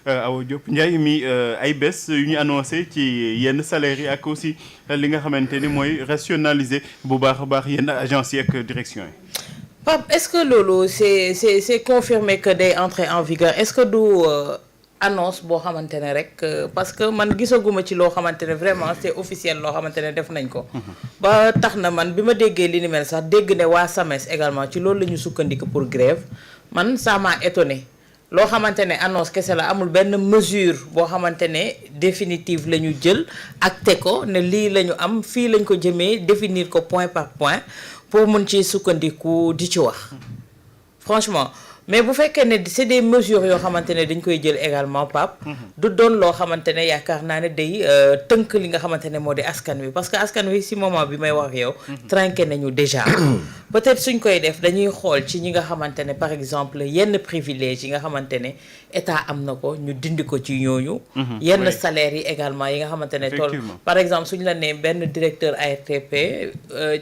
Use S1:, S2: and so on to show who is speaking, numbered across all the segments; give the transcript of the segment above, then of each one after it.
S1: Awa Diop Ndiaye mi ay bés yu ñu annoncé ci yenn salaires yi ak aussi li nga xamante ni mooy rationaliser bu baax a baax yenn agences yi ak direction yi.
S2: Pape, est-ce que loolu c'est confirmé que day entrer en vigueur est-ce que du annonce boo xamante ne rek parce que man gisaguma ci loo xamante ne vraiment c'est officiel loo xamante ne def nañ ko. ba tax na man bi ma déggee li ni mel sax dégg ne waa SAMES également ci loolu la ñu sukkandiku pour grève man ça m'a étonné loo xamante ne annonce kese la amul benn mesure boo xamante ne définitive la ñu jël acté ko ne lii la ñu am fii lañ ko jëmee définir ko point par point pour mun ci sukkandiku di ci wax franchement. mais bu fekkee ne c'est des mesures yoo xamante ne dañ koy jël également Pape du doon loo xamante ne yaakaar naa ne day tënk li nga xamante ne moo di askan wi parce que askan wi si moment bi may wax ak yow trinqué nañu déjà peut-être suñ koy def dañuy xool ci ñi nga xamante ne par exemple yenn privilèges yi nga xamante ne état am na ko ñu dindi ko ci ñooñu yenn salaires yi également yi nga xamante ne tool par exemple suñ la nee benn directeur ARTP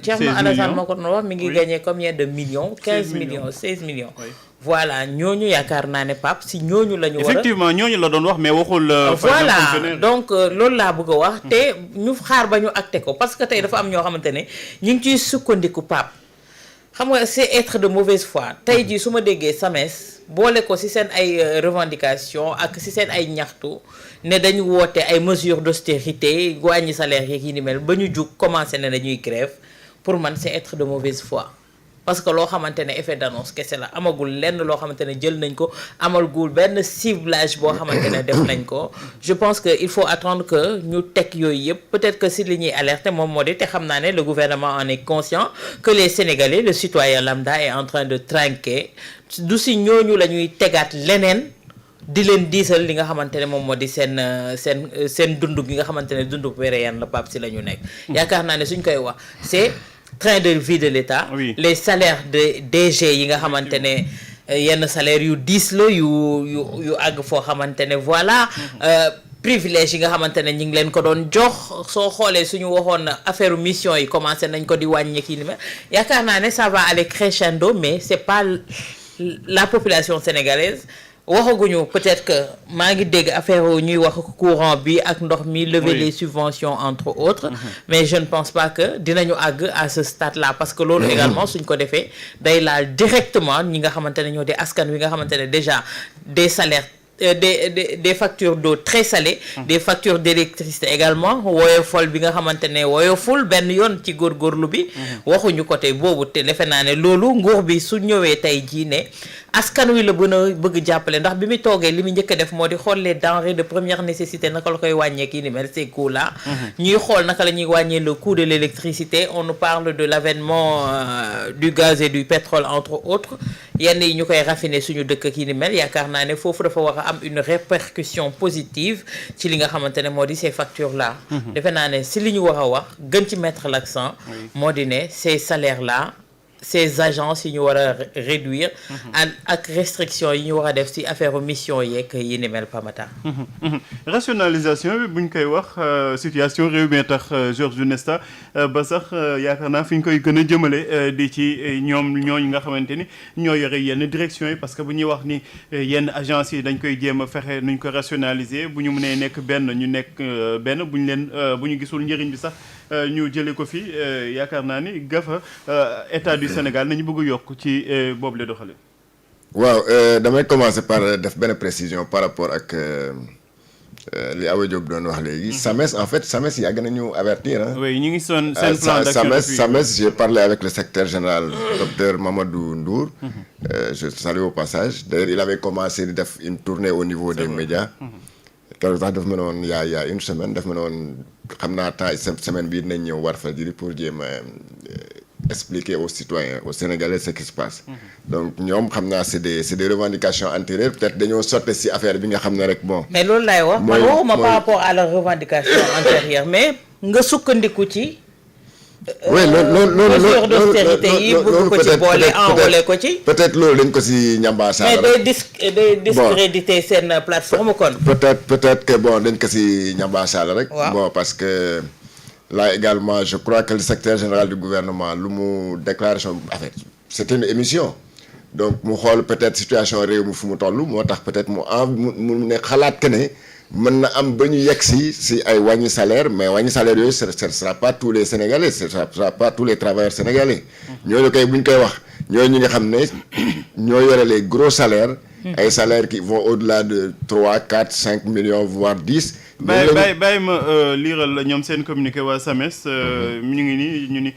S2: Thierno Alassane moo ko doon wax mi ngi gagné combien de millions 15 millions 16 millions voilà ñooñu yaakaar naa ne Pape si ñooñu la ñu war a
S1: effectivement ñooñu la doon wax mais waxul.
S2: voilà donc loolu laa bëgg a wax. te ñu xaar ba ñu acté ko parce que tey dafa am ñoo xamante ne ñu ngi ciy sukkandiku Pape xam nga c'est être de mauvaise foi tey jii su ma déggee SAMES boole ko si seen ay revendications ak si seen ay ñaxtu ne dañu woote ay mesures d'austérité wàññi salaire yeeg yi ni mel ba ñu jug commencé ne dañuy grève pour man c'est être de mauvaise foi. parce que loo xamante ne effet d'annonce kese la amagul lenn loo xamante ne jël nañ ko amagul benn ciblage boo xamante ne def nañ ko je pense que il faut attendre que ñu teg yooyu yëpp peut-être que si li ñuy alerter moom moo di te xam naa ne le gouvernement en est conscient que les Sénégalais le citoyen lambda est en train de trinquer du si ñooñu la ñuy tegaat leneen di leen diisal li nga xamante ne moom moo di seen dund gi nga xamante ne dund wéré yan la Pape si la ñu nekk yaakaar naa ne suñ koy wax c'est train de vie de l'État les salaires de DG yi nga xamante ne yenn salaire yu diis la yu àgg foo xamante ne voilà privilège yi nga xamante ne ñu ngi leen ko doon jox soo xoolee suñu waxoon affaire mission yi commencé nañ ko di wàññi kii ni ma yaakaar naa ne ça va aller crescendo mais c'est pas la population sénégalaise waxaguñu peut-être que maa ngi dégg affaire ñuy wax courant bi ak ndox mi lever les subventions entre autres mais je ne pense pas que dinañu àgg à ce stade-là parce que loolu également suñ ko defee day laal directement ñi nga xamante ne ñoo di askan wi nga xamante ne déjà des salaires des factures d'eau très salées des factures d'électricité également woyofal bi nga xamante ne woyoful benn yoon ci góorgóorlu bi waxuñu côté boobu te defe naa ne loolu nguur bi su ñëwee tey jii ne askan wi la bëgg jàppale ndax bi mu toogee li mu njëkk a def moo di xool les denrées de première nécessité naka la koy wàññee kii ni mel ces coûts là ñuy xool naka la ñuy wàññee le coût de l'électricité on nous parle de l'avènement du gaz et du pétrole entre autres yenn yi ñu koy raffiner suñu dëkk kii ni mel yaakaar naa ne foofu dafa war a am une répercussion positive ci li nga xamante ne moo di ces factures là defe naa ne si li ñu war a wax gën ci mettre l'accent moo di ne ces salaires là ces agences yi ñu war a réduire ak restriction yi ñu war a def ci affaire mission yeeg yi ni mel Pamata
S1: rationalisation bi buñ koy wax situation réew mi tax Georges Nesta ba sax yaakaar naa fi ñu koy gën a jëmale di ci ñooñu nga xamante ni ñoo yore yenn direction yi parce que bu ñuy wax ni yenn agences yi dañ koy jéem a fexe nuñ ko rationaliser bu ñu mënee nekk benn ñu nekk benn bu ñu leen bu ñu gisul njëriñ bi sax ñu jëlee ko fi yaakaar naa ni gafa état du Sénégal nañu bëgg a yokk ci boobu la doxale
S3: waaw damay commencer par def benn précision par rapport ak li Awa Diop doon wax léegi. SAMES en fait SAMES yàgg nañu avertir ah.
S1: oui ñu ngi seen plan d'action.
S3: SAMES j'ai parlé avec le secrétaire général docteur Mamadou Ndour. Je salue au passage d'ailleurs il avait commencé di def une tournée au niveau des médias. keroog sax daf ma ne woon y a une semaine daf ma ne woon xam naa temps semaine bii dinañ ñëw Walfadjri pour jéem a expliquer aux citoyens aux Sénégalais ce qui se passe. donc ñoom xam naa c'est des revendications antérieures peut-être dañoo sotte ci affaire bi nga xam ne rek bon.
S2: mais loolu laay wax man waxuma par rapport à la revendication antérieure mais nga sukkandiku ci.
S3: oui
S2: mesure d'austérité yi bëgg ko ci boole enrôler ko ci.
S3: peut-être loolu dañ ko ci ñambaasaal
S2: rek mais day discréditer seen plateforme kon.
S3: peut-être que bon dañ ko ci ñambaasaal rek. bon parce que là également je crois que le secrétaire général du gouvernement lu mu déclaration en fait c'était une émission donc mu xool peut-être situation réew mi fu mu toll moo tax peut-être mu ne xalaat que ne mën na am ba ñu yegg si ay wàññi salaire mais wàññi salaire yooyu ce sera pas tous les Sénégalais ce sera pas tous les travailleurs sénégalais ñooñu koy bu ñu koy wax ñooñu ñi nga xam ne ñoo yore les gros salaires ay salaires qui vont au-delà de 3 4 5 millions voire 10.
S1: bàyyi ma liiral ñoom seen communiqué waa SAMES ñu ngi nii ñu ni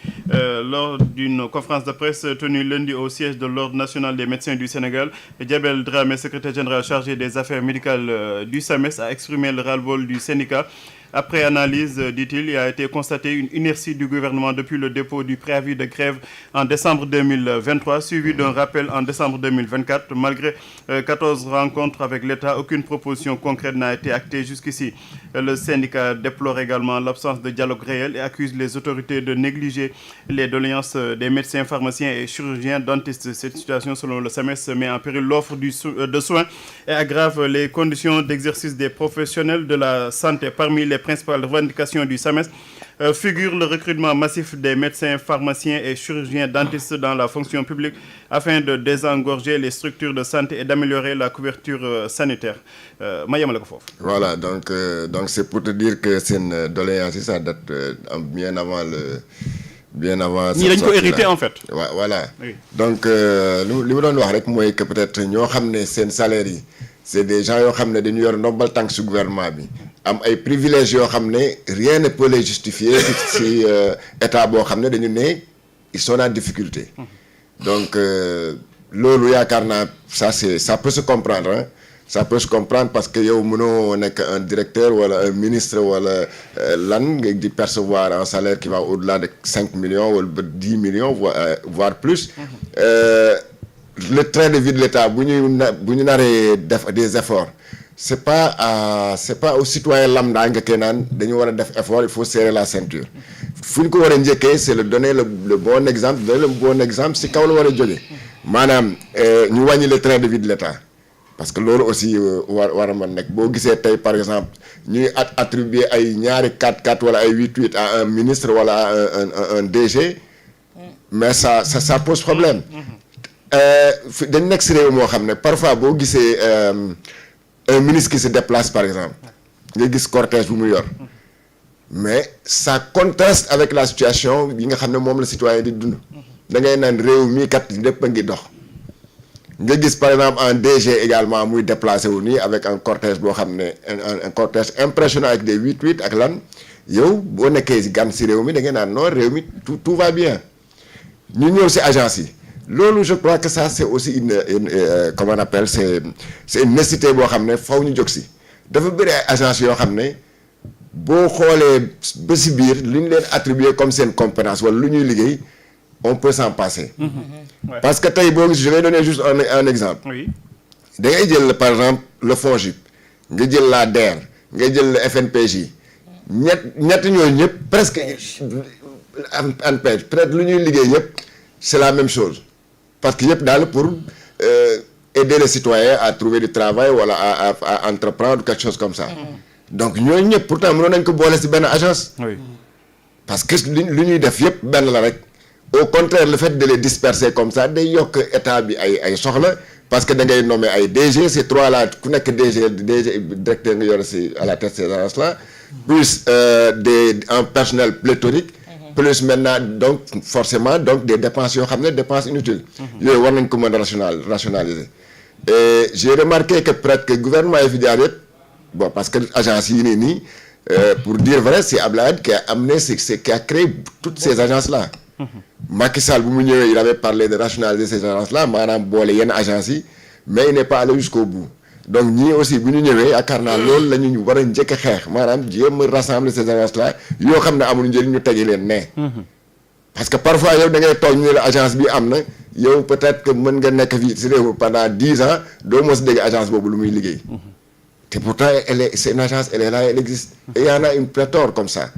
S1: lors d'une conférence de presse tenue lundi au siège de l'Ordre national des médecins du Sénégal, Diabel Dramé, secrétaire général chargé des affaires médicales du SAMES, a exprimé le ras-le-bol du syndicat. Après analyse, dit-il, il a été constaté une inertie du gouvernement depuis le dépôt du préavis de grève en décembre 2023, suivi d'un rappel en décembre 2024. Malgré 14 rencontres avec l'État, aucune proposition concrète n'a été actée jusqu'ici. Le syndicat déplore également l'absence de dialogue réel et accuse les autorités de négliger les doléances des médecins, pharmaciens et chirurgiens dentistes. Cette situation, selon le SAMES, met en péril l'offre de soins et aggrave les conditions d'exercice des professionnels de la santé. Parmi les principales revendications du SAMES figure le recrutement massif des médecins, pharmaciens et chirurgiens dentistes dans la fonction publique afin de désengorger les structures de santé et d'améliorer la couverture sanitaire. ma yemale ko foofu.
S3: Voilà, donc c'est pour te dire que c'est une doléance, ça date bien avant
S1: ñii dañ ko hérité en fait.
S3: Voilà.
S1: Oui.
S3: Donc li ma doon wax rek mooy que peut-être ñoo xam ne seen salaire yi c'est des gens yoo xam ne dañu yor ndombal tànk si gouvernement bi am ay privilèges yoo xam ne rien ne peut les justifier si état boo xam ne dañu ne ils sont en difficulté. Donc loolu yaakaar naa ça peut se comprendre hein. Ça peut se comprendre parce que yow mënoo nekk un directeur wala un ministre wala lan nga di percevoir un salaire qui va au-delà de 5 millions wala ba 10 millions voire plus. Le train de vie de l'État bu ñu naree def des efforts c'est pas au citoyen lambda nga koy naan dañu war a def effort, il faut serrer la ceinture. fu ñu ko war a njëkkee c'est donner le bon exemple si kaw la war a jógee maanaam ñu wàññi le train de vie de l'État. Parce que loolu aussi war a mën nekk boo gisee tey par exemple ñuy attribuer ay ñaari 4-4 wala ay 8-8 à un ministre wala à un DG mais ça pose problème. dañ nekk si réew moo xam ne parfois boo gisee un ministre qui se déplace par exemple nga gis cortège bu mu yor mais ça contraste avec la situation yi nga xam ne moom la citoyen di dund da ngay naan réew mii kat lépp a ngi dox. nga gis par exemple un DG également muy déplacé wu nii avec un cortège boo xam ne un cortège impressionnant avec des 8-8 ak lan yow boo nekkee si gan si réew mi da ngeen naan non réew mi tout va bien ñu ñëw si agence yi loolu je crois que ça c'est aussi une comment on appelle c'est une nécessité boo xam ne faw ñu jóg si dafa bëri ay agence yoo xam ne boo xoolee ba si biir li ñu leen attribué comme seen compétence wala lu ñuy liggéey on peut s'en passer. Ouais. Parce que tey boo gis je vais donner juste un exemple. Oui. Da ngay jël par exemple le FONGIP nga jël la DER nga jël le FNPJ ñett ñooñu ñëpp presque ANPEJ peut-être lu ñuy liggéey yëpp c'est la même chose parce que yëpp daal pour aider les citoyens à trouver du travail wala à entreprendre quelque chose comme ça. Donc ñooñu ñëpp pourtant mënoon nañ ko boole ci benn agence. Oui. Parce que lu ñuy def yëpp benn la rek. Au contraire le fait de les disperser comme ça day yokk état bi ay soxla parce que da ngay nommer ay DG ces trois là ku nekk DG directeur nga yor si à la tête de ces agences là plus un personnel pléthorique plus maintenant donc forcément donc des dépenses yoo xam ne dépenses inutiles yooyu war nañ ko mën a rationaliser et j'ai remarqué que peut-être que gouvernement yi fi jaar yëpp bon parce que agence yi nii pour dire vrai c'est Abdoulaye qui a amené qui a créé toutes ces agences là. Macky Sall bu mu ñëwee il avait parlé de rationaliser ces agences là maanaam boole yenn agences yi mais il n'est pas allé jusqu'au bout donc ñii aussi bu ñu ñëwee yaakaar naa loolu la ñu war a njëkk a xeex maanaam jéem a rassembler ces agences là yoo xam ne amul njëriñ ñu tegi leen ne. Parce que parfois yow da ngay toog ñu ne la agence bi am na yow peut-être que mën nga nekk fii si réew pendant 10 ans doo mos dégg agence boobu lu muy liggéey. te pourtant c'est une agence elle est là elle existe. et il y en a une pléthore comme ça.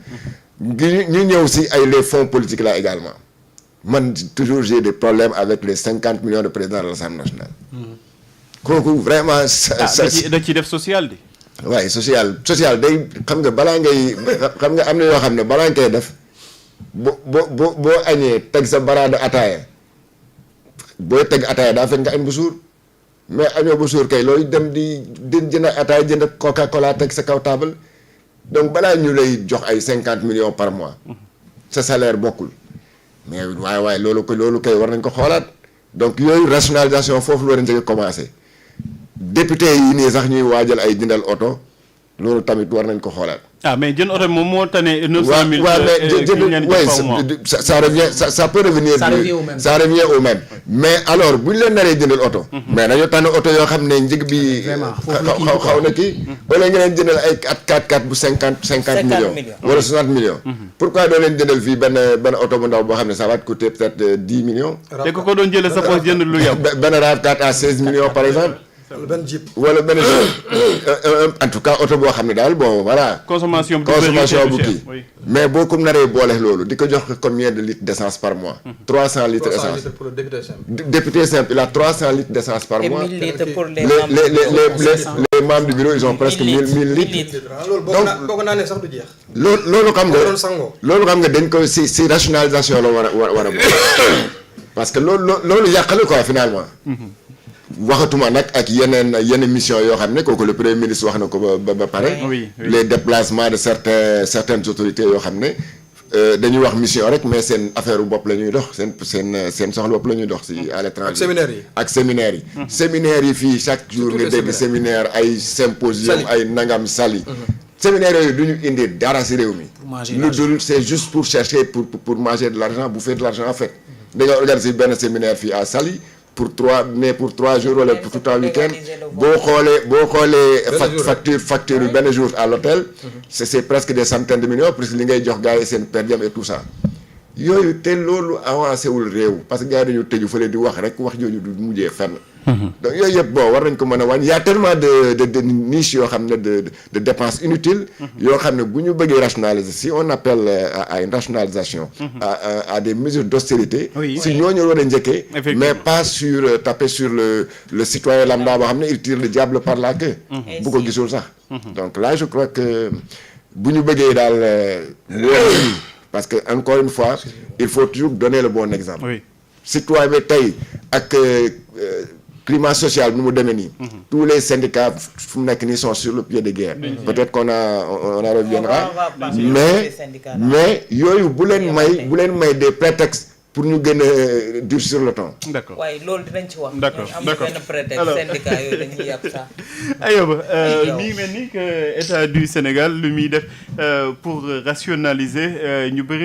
S3: ñu ñëw si ay les fonds politiques là également man toujours j'ai des problèmes avec les 50 millions de présidents de l'Assemblée nationale. kooku vraiment.
S1: da ci def social di.
S3: waaye social day xam nga balaa ngay xam nga am na yoo xam ne balaa nga koy def boo añee teg sa baraada ataaya booy teg ataaya daa fekk nga añ bu suur mais añoo bu suur kay looy dem di jënd ataaya jënd Coca-Cola teg sa kaw table donc balaa ñu lay jox ay 50 millions par mois sa salaire bokkul mais waaye loolu kay war nañ ko xoolaat donc yooyu rationalisation foofu la war a njëkk a commencé député yi nii sax ñuy waajal ay jëndal oto loolu tamit war nañ ko xoolaat.
S1: mais jënd oto moom moo tane 900000.
S3: ça revient ça peut revenir. ça revient au même mais alors bu ñu leen naree jëndal oto. mais dañoo tànn oto yoo xam ne njëg bi. xaw na kii. wala nga leen jëndal ay 4x4 bu 50 millions. wala 60 millions. pourquoi doo leen jëndal fii benn oto bu ndaw boo xam ne ça va te coûter peut-être 10 millions.
S1: te ko doon jëlee sa poche jënd lu yow.
S3: benn RAV4 à 16 millions par exemple.
S4: benn Jeep
S3: wala benn en tout cas oto boo xam ne daal bon voilà.
S1: consommation bu
S3: kii mais boo ko naree boole loolu di ko jox combien de litres d'essence par mois. 300 litres d'essence
S4: 300 litres pour le député simple.
S3: Député simple il a 300 litres d'essence par mois.
S2: et 1000 litres pour les
S3: membres du bureau ils ont presque 1000 litres.
S4: donc boo ko naanee sax du jeex.
S3: loolu xam nga dañ ko si rationalisation la war a parce que loolu yàqale quoi finalement. waxatuma nag ak yeneen mission yoo xam ne kooku le premier ministre wax na ko ba pare. les déplacements de certaines autorités yoo xam ne dañuy wax mission rek mais seen affaire bopp la ñuy dox seen soxla bopp la ñuy dox si à l'étranger. ak séminaires yi. séminaires yi fii chaque jour nga dégg séminaire ay symposium ay nangam sali. séminaires yooyu du ñu indi dara si réew mi. lu dul c'est juste pour chercher pour manger de l'argent bouffer de l'argent en fait. da nga organiser benn séminaire fii à Saly. pour 3 jours wala pour tout un week-end boo xoolee facture yu benn jour à l'hôtel c'est presque des centaines de millions plus li ngay jox gars yi seen per diem et tout ça yooyu te loolu avancé wul réew parce que gars yi dañu tëju fële di wax rek wax jooju du mujjee fenn. donc yooyu yëpp bon war nañ ko mën a wàññi y a tellement de niches yoo xam ne de dépenses inutiles. yoo xam ne bu ñu bëggee rationaliser si on appelle à une rationalisation. à des mesures d'austérité. si ñooñu war a njëkkee. mais pas taper sur le citoyen lambda boo xam ne il tire le diable par la queue. bu ko gisul sax. donc là je crois que bu ñu bëggee daal parce que encore une fois il faut toujours donner le bon exemple. citoyen bi tey ak. climat social bi mu demee nii. tous les syndicats fu mu nekk nii sont sur le pied de guerre. peut-être qu'on en reviendra. mais yooyu bu leen may des prétextes pour ñu gën a durcir le temps.
S1: d'accord
S2: waaye loolu dinañ ci wax.
S1: d'accord
S2: am na benn prétexte syndicat yooyu dañuy yàpp sax.
S1: Ayoba mi ngi mel ni que état du Sénégal lu muy def pour rationaliser ñu bëri.